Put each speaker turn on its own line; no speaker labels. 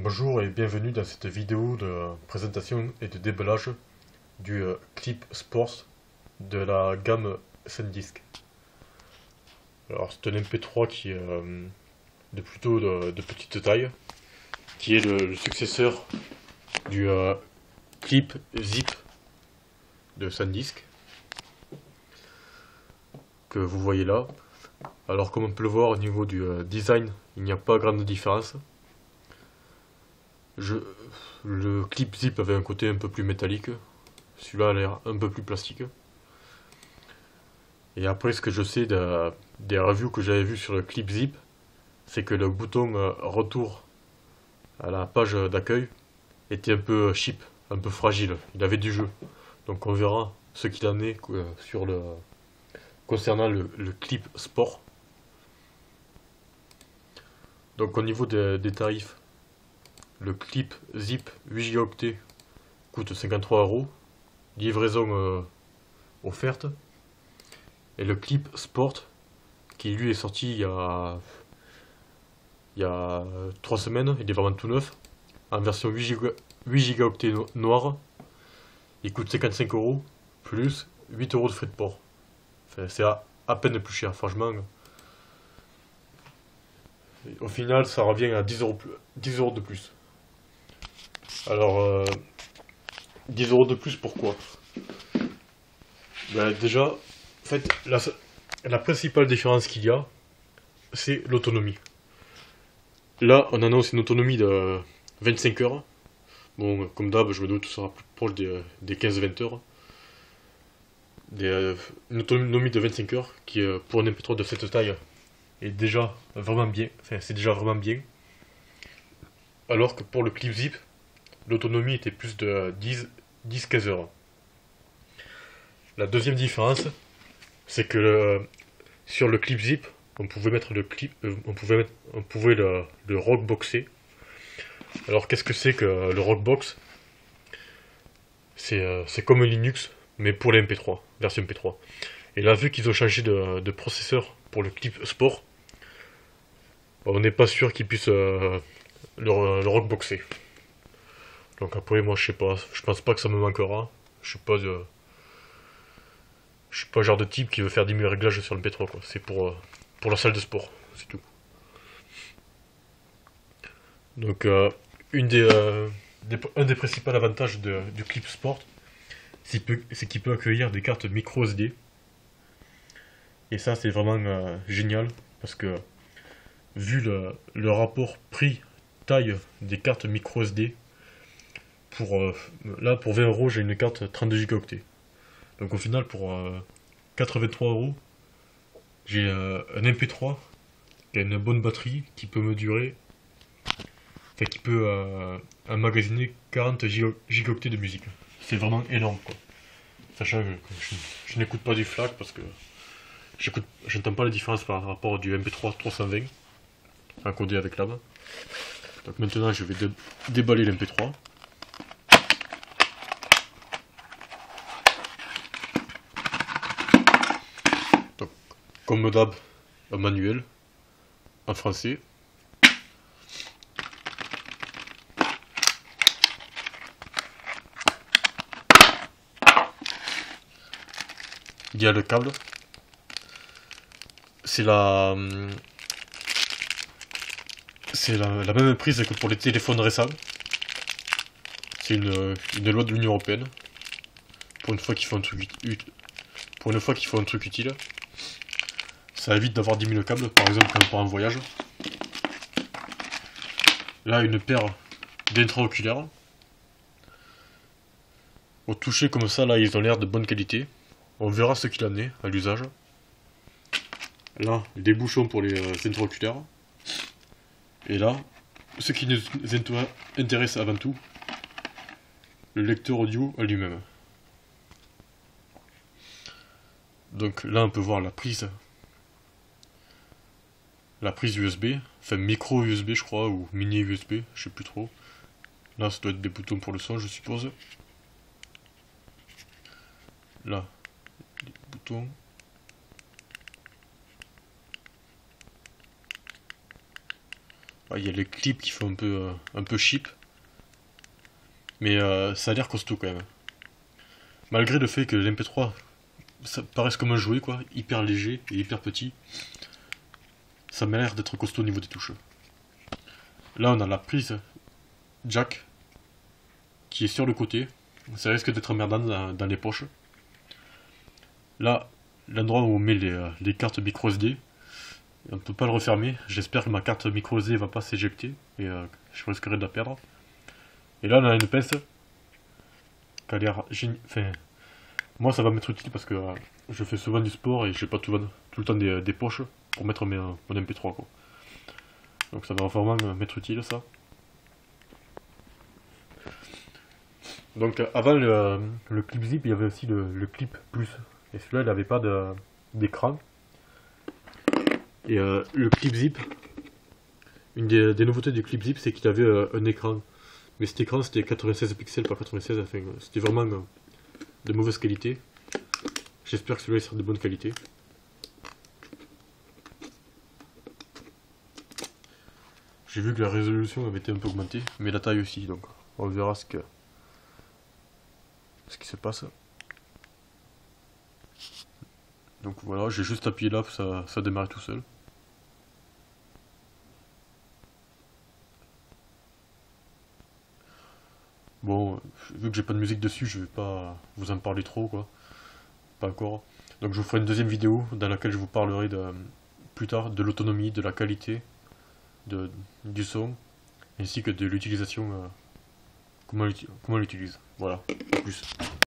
Bonjour et bienvenue dans cette vidéo de présentation et de déballage du Clip Sports de la gamme SanDisk. Alors c'est un MP3 qui est de plutôt de petite taille, qui est le successeur du Clip Zip de SanDisk que vous voyez là. Alors comme on peut le voir au niveau du design, il n'y a pas grande différence. Le clip zip avait un côté un peu plus métallique, celui-là a l'air un peu plus plastique. Et après, ce que je sais des reviews que j'avais vues sur le clip zip, c'est que le bouton retour à la page d'accueil était un peu cheap, un peu fragile, il avait du jeu. Donc on verra ce qu'il en est concernant le clip sport. Donc au niveau des tarifs, le clip zip 8 Go coûte 53 €, livraison offerte. Et le clip sport, qui lui est sorti il y a 3 semaines, il est vraiment tout neuf, en version 8 Go noir, il coûte 55 € plus 8 € de frais de port. Enfin, c'est à peine plus cher, franchement. Au final, ça revient à 10 € de plus. Alors, 10 € de plus, pourquoi? Ben, déjà, en fait, la principale différence qu'il y a, c'est l'autonomie. Là, on annonce une autonomie de 25 heures. Bon, comme d'hab, je me doute que ce sera plus proche des 15-20 heures. Une autonomie de 25 heures qui, pour un MP3 de cette taille, est déjà vraiment bien. Enfin, c'est déjà vraiment bien. Alors que pour le clip zip, l'autonomie était plus de 10-15 heures. La deuxième différence, c'est que sur le clip zip, on pouvait mettre on pouvait le rockboxer. Alors qu'est-ce que c'est que le rockbox? C'est comme Linux, mais pour les MP3, version MP3. Et là, vu qu'ils ont changé de processeur pour le clip sport, on n'est pas sûr qu'ils puissent le rockboxer. Donc après, moi, je sais pas, je pense pas que ça me manquera. Je suis pas le genre de type qui veut faire 10 000 réglages sur le MP3, quoi. C'est pour la salle de sport, c'est tout. Donc, un des principaux avantages du clip sport, c'est qu'il peut accueillir des cartes micro SD. Et ça, c'est vraiment génial, parce que vu le rapport prix-taille des cartes micro SD, pour 20 €, j'ai une carte 32 Go. Donc au final, pour 83 €, j'ai un MP3 qui a une bonne batterie, qui peut me durer, enfin qui peut emmagasiner 40 gigaoctets de musique. C'est vraiment énorme, quoi. Sachant que je n'écoute pas du FLAC parce que je n'entends pas la différence par rapport du MP3 320 encodé avec la main. Donc maintenant, je vais déballer l'MP3. Donc, comme d'hab, un manuel en français. Il y a le câble. C'est la même prise que pour les téléphones récents. C'est une loi de l'Union Européenne. Pour une fois qu'ils font un truc utile. Ça évite d'avoir 10 000 câbles, par exemple quand on part en voyage. Là, une paire d'intraoculaires. Au toucher comme ça, là, ils ont l'air de bonne qualité. On verra ce qu'il en est à l'usage. Là, des bouchons pour les intraoculaires. Et là, ce qui nous intéresse avant tout, le lecteur audio à lui-même. Donc là, on peut voir la prise USB, enfin micro USB je crois, ou mini USB, je sais plus trop. Là, ça doit être des boutons pour le son, je suppose. Là, les boutons. Il y a les clips qui font un peu cheap. Mais ça a l'air costaud quand même. Malgré le fait que l'MP3 ça paraisse comme un jouet quoi, hyper léger et hyper petit, ça m'a l'air d'être costaud au niveau des touches. Là on a la prise jack qui est sur le côté, ça risque d'être emmerdant dans les poches. Là, l'endroit où on met les cartes microSD, on ne peut pas le refermer, j'espère que ma carte microSD va pas s'éjecter et je risquerai de la perdre. Et là on a une pince qui a l'air génial. Enfin, moi ça va m'être utile parce que je fais souvent du sport et j'ai pas tout le temps des poches pour mettre mon MP3 quoi. Donc ça va vraiment m'être utile ça. Donc avant le clip zip, il y avait aussi le clip plus. Et celui-là il n'avait pas d'écran. Et le clip zip, une des nouveautés du clip zip c'est qu'il avait un écran. Mais cet écran c'était 96 pixels, pas 96, enfin c'était vraiment de mauvaise qualité. J'espère que celui-là sera de bonne qualité. J'ai vu que la résolution avait été un peu augmentée, mais la taille aussi, donc on verra ce qui se passe. Donc voilà, j'ai juste appuyé là pour ça démarre tout seul. Bon, vu que j'ai pas de musique dessus, je vais pas vous en parler trop quoi. Pas encore. Donc je vous ferai une deuxième vidéo dans laquelle je vous parlerai plus tard de l'autonomie, de la qualité du son, ainsi que de l'utilisation, comment on l'utilise. Voilà, à plus.